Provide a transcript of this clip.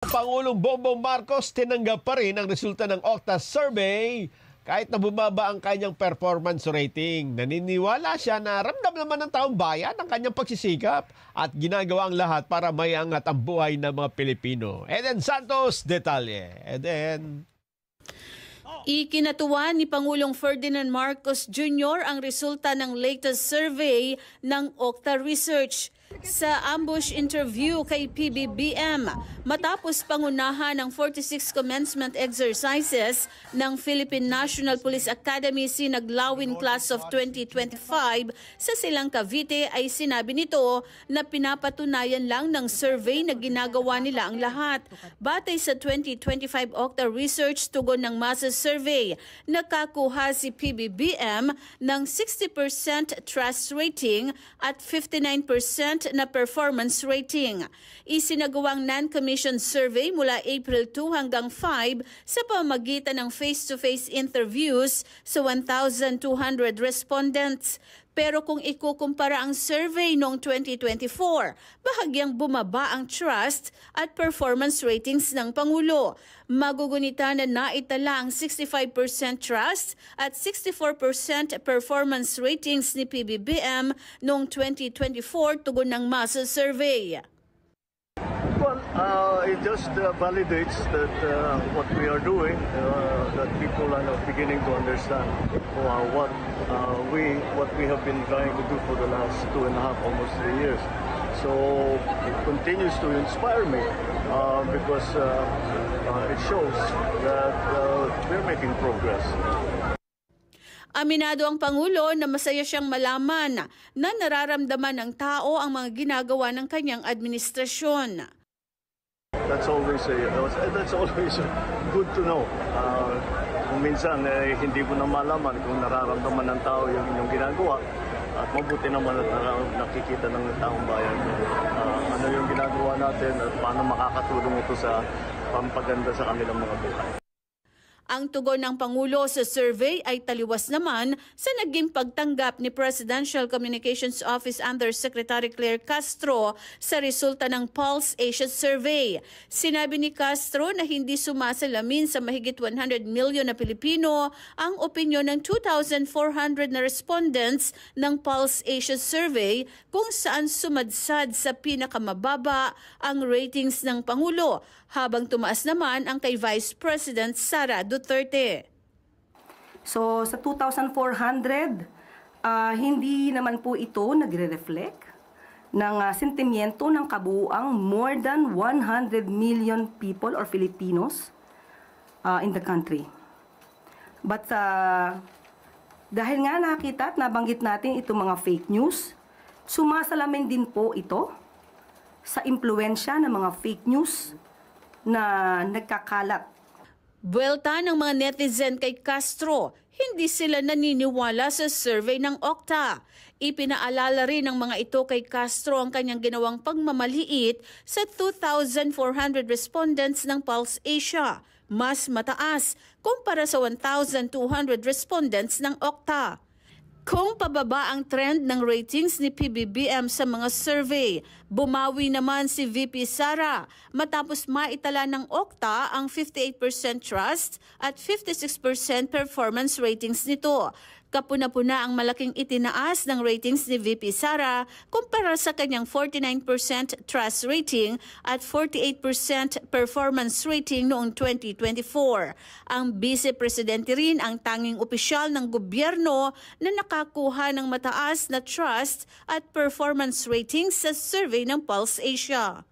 Pangulong Bongbong Marcos tinanggap pa rin ang resulta ng Octa survey kahit na bumaba ang kanyang performance rating. Naniniwala siya na ramdam naman ng taong bayan ang kanyang pagsisikap at ginagawa ang lahat para maiangat ang buhay ng mga Pilipino. Eden Santos, detalye. Eden. Ikinatuwa ni Pangulong Ferdinand Marcos Jr. ang resulta ng latest survey ng Octa Research. Sa ambush interview kay PBBM, matapos pangunahan ng 46 commencement exercises ng Philippine National Police Academy Sinaglawin Class of 2025 sa Silang Cavite ay sinabi nito na pinapatunayan lang ng survey na ginagawa nila ang lahat. Batay sa 2025 Octa Research tugon ng Masa Survey, nakakuha si PBBM ng 60% trust rating at 59% na performance rating. Isinagawang non-commissioned survey mula April 2 hanggang 5 sa pamamagitan ng face-to-face interviews sa 1,200 respondents. Pero kung ikukumpara ang survey noong 2024, bahagyang bumaba ang trust at performance ratings ng Pangulo. Magugunita na naitala ang 65% trust at 64% performance ratings ni PBBM noong 2024 tugon ng Masa Survey. Well, it just validates that what we are doing, that people are now beginning to understand what we have been trying to do for the last 2.5, almost 3 years. So it continues to inspire me because it shows that we're making progress. Aminado ang Pangulo na masaya siyang malaman na nararamdaman ng tao ang mga ginagawa ng kanyang administrasyon. That's always good to know. Kung minsan hindi mo na malaman kung nararamdaman ng tao yung inyong ginagawa, at mabuti naman at nakikita ng taong bayan ano yung ginagawa natin at paano makakatulong ito sa pampaganda sa kanilang mga buhay. Ang tugon ng Pangulo sa survey ay taliwas naman sa naging pagtanggap ni Presidential Communications Office Undersecretary Claire Castro sa resulta ng Pulse Asia Survey. Sinabi ni Castro na hindi sumasalamin sa mahigit 100 milyon na Pilipino ang opinyon ng 2,400 na respondents ng Pulse Asia Survey kung saan sumadsad sa pinakamababa ang ratings ng Pangulo, habang tumaas naman ang kay Vice President Sara Duterte. So sa 2,400, hindi naman po ito nagre-reflect ng sentimiento ng kabuuang more than 100 million people or Filipinos in the country. But dahil nga nakita at nabanggit natin itong mga fake news, sumasalamin din po ito sa impluensya ng mga fake news na nagkakalat. Buwelta ng mga netizen kay Castro, hindi sila naniniwala sa survey ng Octa. Ipinaalala rin ng mga ito kay Castro ang kanyang ginawang pagmamaliit sa 2,400 respondents ng Pulse Asia, mas mataas kumpara sa 1,200 respondents ng Octa. Kung pababa ang trend ng ratings ni PBBM sa mga survey, bumawi naman si VP Sara matapos maitala ng Octa ang 58% trust at 56% performance ratings nito. Kapuna-puna ang malaking itinaas ng ratings ni VP Sara kumpara sa kanyang 49% trust rating at 48% performance rating noong 2024. Ang vice-presidente rin ang tanging opisyal ng gobyerno na nakakuha ng mataas na trust at performance ratings sa survey ng Pulse Asia.